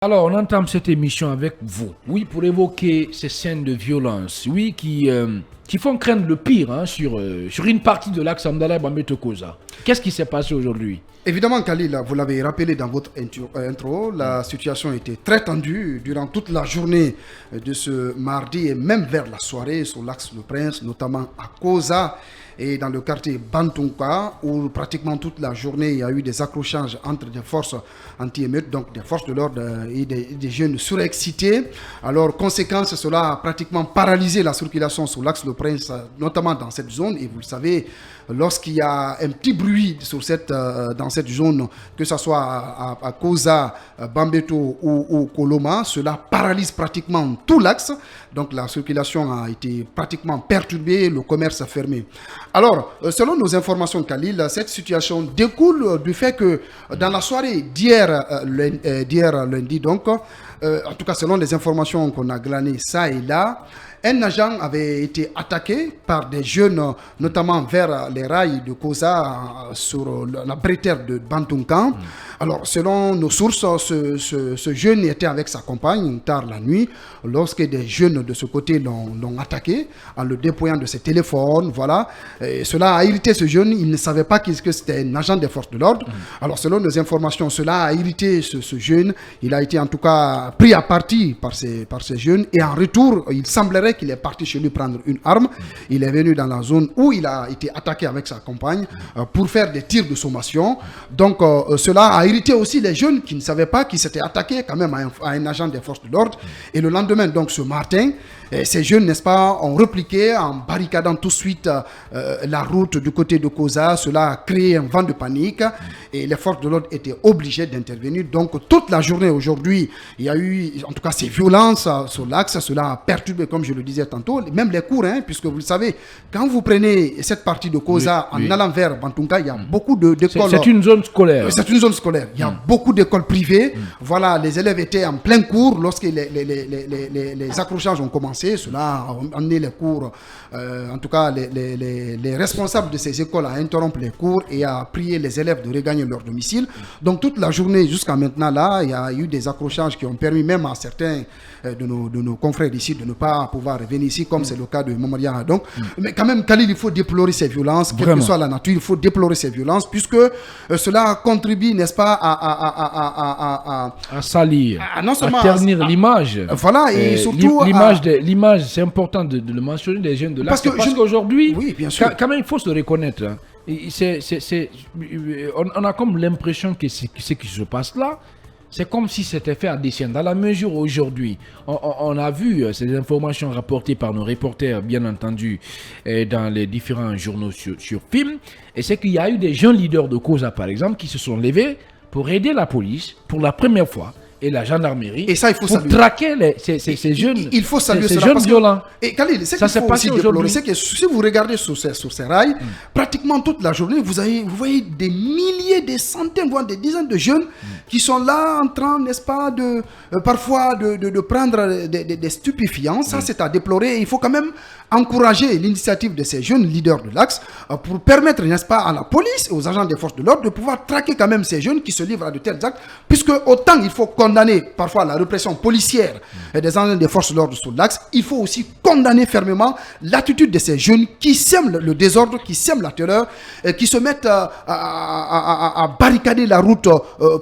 Alors, on entame cette émission avec vous, oui, pour évoquer ces scènes de violence, oui, qui font craindre le pire sur une partie de l'axe Amdala Bambe-Tokoza. Qu'est-ce qui s'est passé aujourd'hui? Évidemment, Khalil, vous l'avez rappelé dans votre intro, la situation était très tendue durant toute la journée de ce mardi et même vers la soirée sur l'axe Le Prince, notamment à Koza et dans le quartier Bantunka, où pratiquement toute la journée il y a eu des accrochages entre des forces anti-émeutes, donc des forces de l'ordre et des jeunes surexcités. Alors, conséquence, cela a pratiquement paralysé la circulation sur l'axe Le Prince, notamment dans cette zone. Et vous le savez, lorsqu'il y a un petit bruit dans cette zone, que ce soit à Koza, Bambeto ou Koloma, cela paralyse pratiquement tout l'axe. Donc la circulation a été pratiquement perturbée, le commerce a fermé. Alors, selon nos informations, Khalil, cette situation découle du fait que dans la soirée d'hier lundi, donc, en tout cas selon les informations qu'on a glanées ça et là, un agent avait été attaqué par des jeunes, notamment vers les rails de Koza, sur la bretelle de Bantunkan. Alors, selon nos sources, ce jeune était avec sa compagne tard la nuit, lorsque des jeunes de ce côté l'ont attaqué en le déployant de ses téléphones. Voilà. Et cela a irrité ce jeune. Il ne savait pas que c'était un agent des forces de l'ordre. Alors, selon nos informations, cela a irrité ce jeune. Il a été en tout cas pris à partie par ces jeunes. Et en retour, il semblerait qu'il est parti chez lui prendre une arme. Il est venu dans la zone où il a été attaqué avec sa compagne pour faire des tirs de sommation. Donc, cela a irrité aussi les jeunes qui ne savaient pas qu'ils s'étaient attaqués quand même à un agent des forces de l'ordre. Et le lendemain, donc ce matin, ces jeunes, n'est-ce pas, ont repliqué en barricadant tout de suite la route du côté de Koza. Cela a créé un vent de panique et les forces de l'ordre étaient obligées d'intervenir. Donc toute la journée aujourd'hui, il y a eu en tout cas ces violences sur l'axe. Cela a perturbé, comme je le disais tantôt, même les cours, puisque vous le savez, quand vous prenez cette partie de Koza en allant vers Bantunka, il y a beaucoup d'écoles. C'est une zone scolaire. C'est une zone scolaire. Il y a beaucoup d'écoles privées. Voilà, les élèves étaient en plein cours lorsque les accrochages ont commencé. Cela a amené les cours, en tout cas les responsables de ces écoles à interrompre les cours et à prier les élèves de regagner leur domicile. Donc toute la journée jusqu'à maintenant, là, il y a eu des accrochages qui ont permis même à certains de nos confrères ici de ne pas pouvoir revenir ici, comme c'est le cas de Mamadou. Donc, mais quand même, Khalil, il faut déplorer ces violences, quelle que soit la nature, il faut déplorer ces violences, puisque cela contribue, n'est-ce pas, à salir, non seulement à ternir l'image. Voilà, et surtout l'image, c'est important de le mentionner des jeunes de là. Parce qu'aujourd'hui, oui, bien sûr. Quand même, il faut se reconnaître. On a comme l'impression que ce qui se passe là, c'est comme si c'était fait à dessein. Dans la mesure où aujourd'hui, on a vu ces informations rapportées par nos reporters, bien entendu, dans les différents journaux sur film, et c'est qu'il y a eu des jeunes leaders de Koza, par exemple, qui se sont levés pour aider la police pour la première fois et la gendarmerie, et ça, il faut pour traquer ces jeunes, il faut saluer ces cela jeunes violents. Et Khalil, c'est qu'il faut aussi déplorer, c'est que si vous regardez sur ces rails, pratiquement toute la journée, vous voyez des milliers, des centaines, voire des dizaines de jeunes qui sont là en train, n'est-ce pas, parfois de prendre des stupéfiants. Ça, c'est à déplorer. Et il faut quand même encourager l'initiative de ces jeunes leaders de l'axe pour permettre, n'est-ce pas, à la police et aux agents des forces de l'ordre de pouvoir traquer quand même ces jeunes qui se livrent à de tels actes, puisque autant il faut condamner parfois la répression policière des agents des forces de l'ordre sur l'axe, il faut aussi condamner fermement l'attitude de ces jeunes qui sèment le désordre, qui sèment la terreur, qui se mettent à barricader la route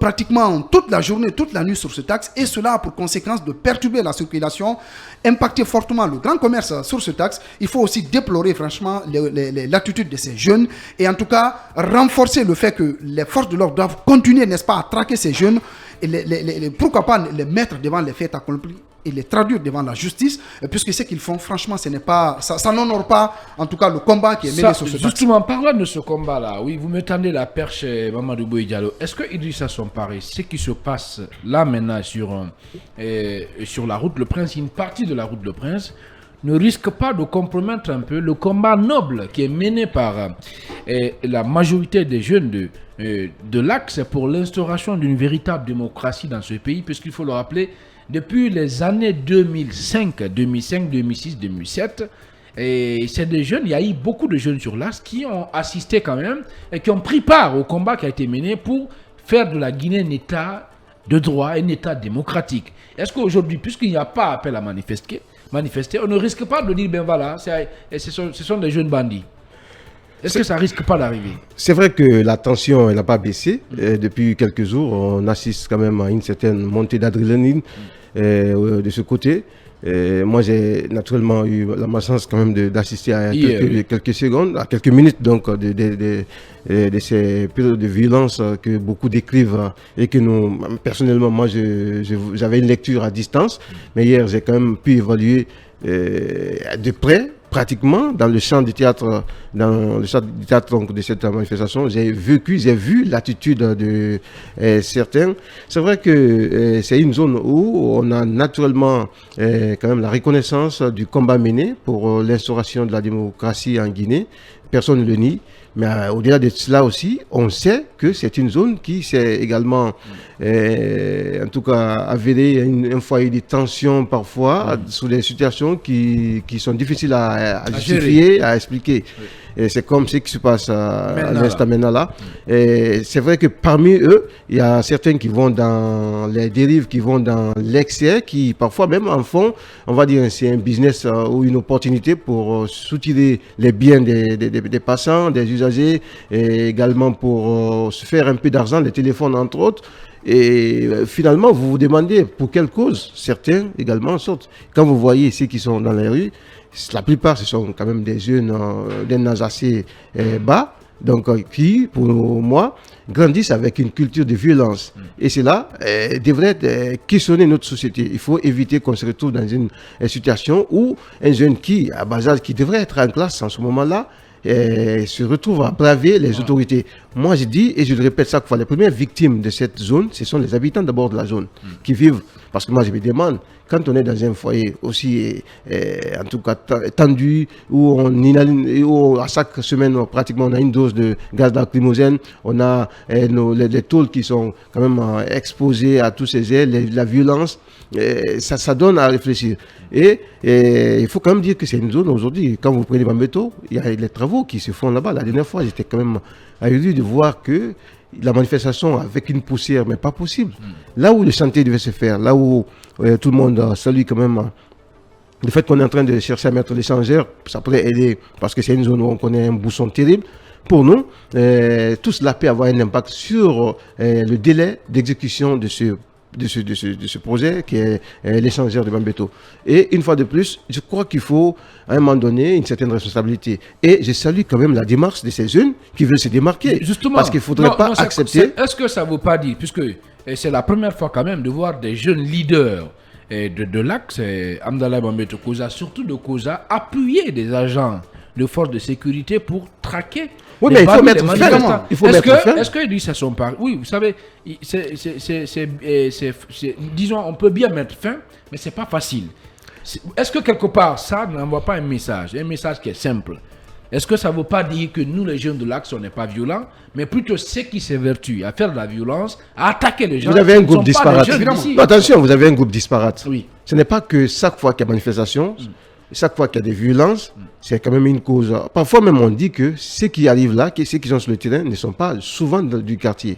pratiquement toute la journée, toute la nuit sur cet axe, et cela a pour conséquence de perturber la circulation, impacter fortement le grand commerce sur cet axe. Il faut aussi déplorer franchement l'attitude de ces jeunes et en tout cas renforcer le fait que les forces de l'ordre doivent continuer, n'est-ce pas, à traquer ces jeunes et pourquoi pas les mettre devant les faits accomplis et les traduire devant la justice, puisque ce qu'ils font, franchement, ce n'est pas, ça n'honore pas, en tout cas, le combat qui est mené sur ce axe. Justement, parlant de ce combat-là, oui, vous me tendez la perche, Mamadou Boye Diallo. Est-ce que Idrissa Somparé, ce qui se passe là maintenant sur la route Le Prince, une partie de la route Le Prince, ne risque pas de compromettre un peu le combat noble qui est mené par la majorité des jeunes de l'axe pour l'instauration d'une véritable démocratie dans ce pays, puisqu'il faut le rappeler, depuis les années 2005, 2006, 2007, et c'est des jeunes, il y a eu beaucoup de jeunes sur l'axe qui ont assisté quand même et qui ont pris part au combat qui a été mené pour faire de la Guinée un État de droit, un État démocratique. Est-ce qu'aujourd'hui, puisqu'il n'y a pas appel à manifester, on ne risque pas de dire, ben voilà, ce sont des jeunes bandits? Est-ce que ça risque pas d'arriver? C'est vrai que la tension n'a pas baissé. Depuis quelques jours, on assiste quand même à une certaine montée d'adrénaline de ce côté. Moi, j'ai naturellement eu la malchance quand même d'assister à quelques secondes, à quelques minutes donc de ces périodes de violence que beaucoup décrivent et que nous, personnellement, moi, j'avais une lecture à distance. Mais hier, j'ai quand même pu évaluer de près, pratiquement, dans le champ du théâtre, donc, de cette manifestation. J'ai vu l'attitude de certains. C'est vrai que c'est une zone où on a naturellement quand même la reconnaissance du combat mené pour l'instauration de la démocratie en Guinée. Personne ne le nie. Mais au-delà de cela aussi, on sait que c'est une zone qui s'est également, en tout cas, avérée un foyer de tension parfois, sous des situations qui sont difficiles à justifier, à expliquer. Oui. Et c'est comme ce qui se passe à l'instant maintenant là. Et c'est vrai que parmi eux, il y a certains qui vont dans les dérives, qui vont dans l'excès, qui parfois même en font, on va dire, c'est un business ou une opportunité pour soutirer les biens des passants, des usagers, et également pour se faire un peu d'argent, les téléphones entre autres. Et finalement, vous vous demandez pour quelle cause certains également sortent. Quand vous voyez ceux qui sont dans les rues, la plupart, ce sont quand même des jeunes d'un âge assez bas, donc qui, pour moi, grandissent avec une culture de violence. Et cela devrait questionner notre société. Il faut éviter qu'on se retrouve dans une situation où un jeune qui, à bas âge, qui devrait être en classe en ce moment-là, se retrouve à braver les autorités. Moi, je dis, et je le répète chaque fois, les premières victimes de cette zone, ce sont les habitants d'abord de la zone qui vivent. Parce que moi, je me demande, quand on est dans un foyer aussi, en tout cas, tendu, où où à chaque semaine, pratiquement, on a une dose de gaz lacrymogène, on a les tôles qui sont quand même exposés à tous ces ailes, la violence, ça donne à réfléchir. Et il faut quand même dire que c'est une zone aujourd'hui, quand vous prenez Bambeto, il y a les travaux qui se font là-bas. La dernière fois, j'étais quand même ahuri de voir que la manifestation avec une poussière, mais pas possible. Là où le chantier devait se faire, là où tout le monde salue quand même le fait qu'on est en train de chercher à mettre l'échangeur, ça pourrait aider parce que c'est une zone où on connaît un bousson terrible. Pour nous, tout cela peut avoir un impact sur le délai d'exécution de ce projet qui est l'échangeur de Bambeto. Et une fois de plus, je crois qu'il faut à un moment donné une certaine responsabilité. Et je salue quand même la démarche de ces jeunes qui veulent se démarquer. Justement, parce qu'il ne faudrait pas accepter... Est-ce que ça ne vaut pas dire, puisque c'est la première fois quand même de voir des jeunes leaders de l'Axe, Amdallah Bambeto Koza, surtout de Koza, appuyer des agents de forces de sécurité pour traquer. Oui, mais il faut mettre fin. Est-ce que Idrissa sont pas... Oui, vous savez, disons, on peut bien mettre fin, mais c'est pas facile. Est-ce que quelque part, ça n'envoie pas un message qui est simple? Est-ce que ça ne veut pas dire que nous, les jeunes de l'Axe, on n'est pas violents, mais plutôt ceux qui s'évertuent à faire de la violence, à attaquer les gens? Vous avez un groupe disparate. Attention, vous avez un groupe disparate. Oui. Ce n'est pas que chaque fois qu'il y a manifestation, chaque fois qu'il y a des violences, c'est quand même une cause. Parfois même on dit que ceux qui arrivent là, ceux qui sont sur le terrain, ne sont pas souvent du quartier.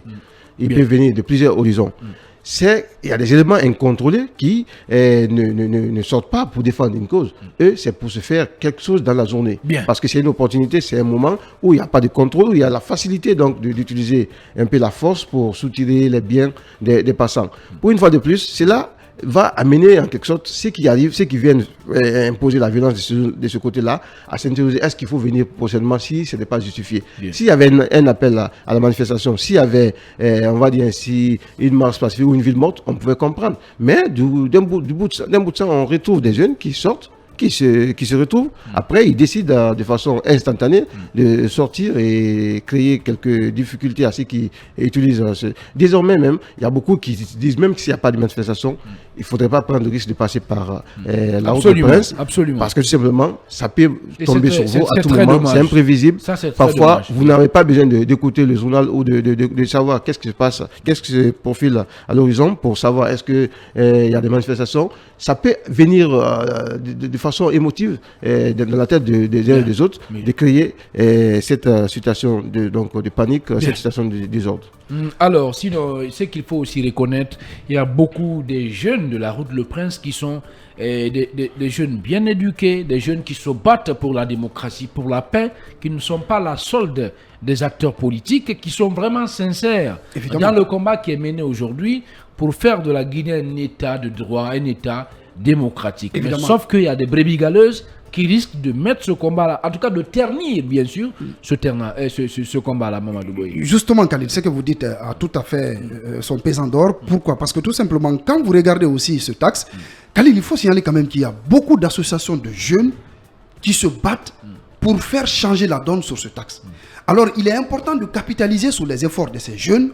Ils peuvent venir de plusieurs horizons. Il y a des éléments incontrôlés qui ne sortent pas pour défendre une cause. Eux, c'est pour se faire quelque chose dans la journée. Bien. Parce que c'est une opportunité, c'est un moment où il n'y a pas de contrôle, où il y a la facilité donc d'utiliser un peu la force pour soutirer les biens des passants. Pour une fois de plus, c'est là va amener en quelque sorte ceux qui arrivent, ceux qui viennent imposer la violence de ce côté-là, à s'interroger, est-ce qu'il faut venir prochainement si ce n'est pas justifié. S'il y avait un appel à la manifestation, s'il y avait, on va dire ainsi, une marche pacifique ou une ville morte, on pouvait comprendre. Mais d'un bout de champ, on retrouve des jeunes qui sortent, qui se retrouvent. Après, ils décident de façon instantanée de sortir et créer quelques difficultés à ceux qui utilisent. Désormais même, il y a beaucoup qui disent même que s'il n'y a pas de manifestation, il ne faudrait pas prendre le risque de passer par la route de Prince. Absolument. Parce que tout simplement, ça peut tomber sur vous à tout moment. C'est imprévisible. Ça, parfois, vous n'avez pas besoin d'écouter le journal ou de savoir qu'est-ce qui se passe, qu'est-ce qui se profile à l'horizon pour savoir est-ce qu'il y a des manifestations. Ça peut venir de façon façon émotive dans la tête des uns et des autres, de créer cette situation de panique, cette situation de désordre. Alors, sinon, ce qu'il faut aussi reconnaître, il y a beaucoup de jeunes de la route Le Prince qui sont des jeunes bien éduqués, des jeunes qui se battent pour la démocratie, pour la paix, qui ne sont pas la solde des acteurs politiques, qui sont vraiment sincères dans le combat qui est mené aujourd'hui pour faire de la Guinée un état de droit, un état démocratique. Mais sauf qu'il y a des brebis galeuses qui risquent de mettre ce combat-là, en tout cas de ternir, bien sûr, ce combat-là, Mamadou Boye. Justement, Khalil, ce que vous dites a tout à fait son pesant d'or. Pourquoi? Parce que tout simplement, quand vous regardez aussi ce taxe, Khalil, il faut signaler quand même qu'il y a beaucoup d'associations de jeunes qui se battent pour faire changer la donne sur ce taxe. Alors, il est important de capitaliser sur les efforts de ces jeunes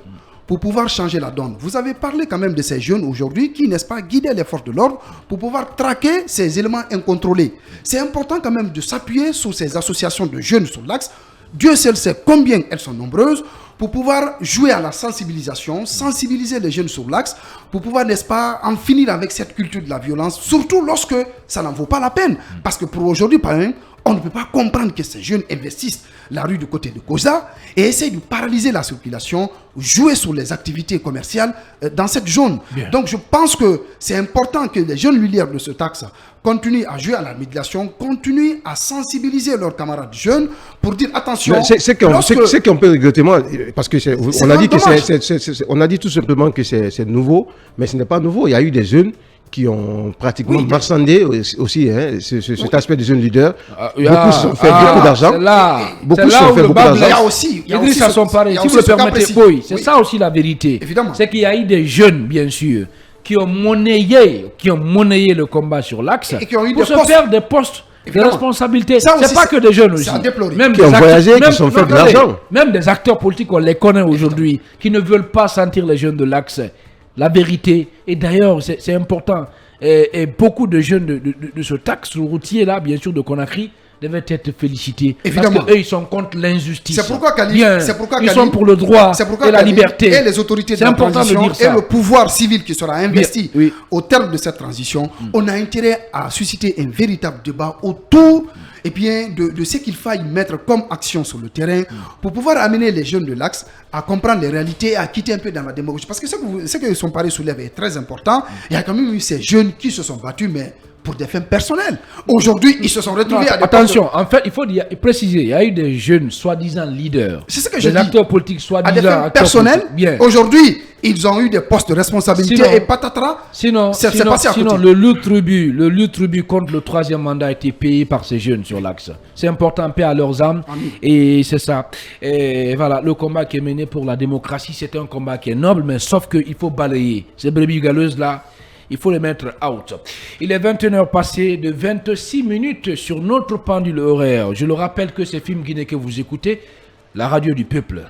pour pouvoir changer la donne. Vous avez parlé quand même de ces jeunes aujourd'hui qui, n'est-ce pas, guidaient les forces de l'ordre pour pouvoir traquer ces éléments incontrôlés. C'est important quand même de s'appuyer sur ces associations de jeunes sur l'axe. Dieu seul sait combien elles sont nombreuses pour pouvoir jouer à la sensibilisation, sensibiliser les jeunes sur l'axe, pour pouvoir, n'est-ce pas, en finir avec cette culture de la violence, surtout lorsque ça n'en vaut pas la peine. Parce que pour aujourd'hui, par exemple, on ne peut pas comprendre que ces jeunes investissent la rue du côté de Koza et essayent de paralyser la circulation, jouer sur les activités commerciales dans cette zone. Bien. Donc je pense que c'est important que les jeunes leaders de ce taxe continuent à jouer à la médiation, continuent à sensibiliser leurs camarades jeunes pour dire attention. C'est qu'on peut regretter, moi, parce que on a dit tout simplement que c'est nouveau, mais ce n'est pas nouveau. Il y a eu des jeunes qui ont pratiquement marchandé aussi cet aspect des jeunes leaders. Beaucoup se sont fait beaucoup d'argent. Beaucoup se sont fait beaucoup d'argent. Il y a aussi ça sont pareils. Si vous le permettez, c'est ça aussi la vérité. C'est qu'il y a eu des jeunes, bien sûr, qui ont monnayé le combat sur l'axe pour se faire des postes de responsabilité. C'est pas que des jeunes aussi. Même qui ont voyagé, qui sont fait de l'argent. Même des acteurs politiques, on les connaît aujourd'hui, qui ne veulent pas sentir les jeunes de l'axe. La vérité, et d'ailleurs c'est important, et beaucoup de jeunes de ce taxe routier-là, bien sûr de Conakry, devaient être félicités. Évidemment. Parce qu'eux, ils sont contre l'injustice. C'est pourquoi Khalil, ils sont pour le droit et la liberté. Et les autorités de la transition et le pouvoir civil qui sera investi au terme de cette transition, on a intérêt à susciter un véritable débat autour de ce qu'il faille mettre comme action sur le terrain pour pouvoir amener les jeunes de l'axe à comprendre les réalités et à quitter un peu dans la démagogie. Parce que ce que son pari soulève est très important. Il y a quand même eu ces jeunes qui se sont battus, mais pour des fins personnelles. Aujourd'hui, ils se sont retrouvés à des... Attention, en fait, il faut préciser, il y a eu des jeunes soi-disant leaders. C'est ce que je dis. Des acteurs politiques soi-disant... À des fins personnelles, aujourd'hui, ils ont eu des postes de responsabilité et patatras. Sinon, le loup tribut contre le troisième mandat a été payé par ces jeunes sur l'axe. C'est important, paix à leurs âmes. Et c'est ça. Et voilà, le combat qui est mené pour la démocratie, c'est un combat qui est noble, mais sauf qu'il faut balayer. Ces brebis galeuses-là, il faut les mettre out. Il est 21h passé de 26 minutes sur notre pendule horaire. Je le rappelle que c'est Film Guinée que vous écoutez, la radio du peuple.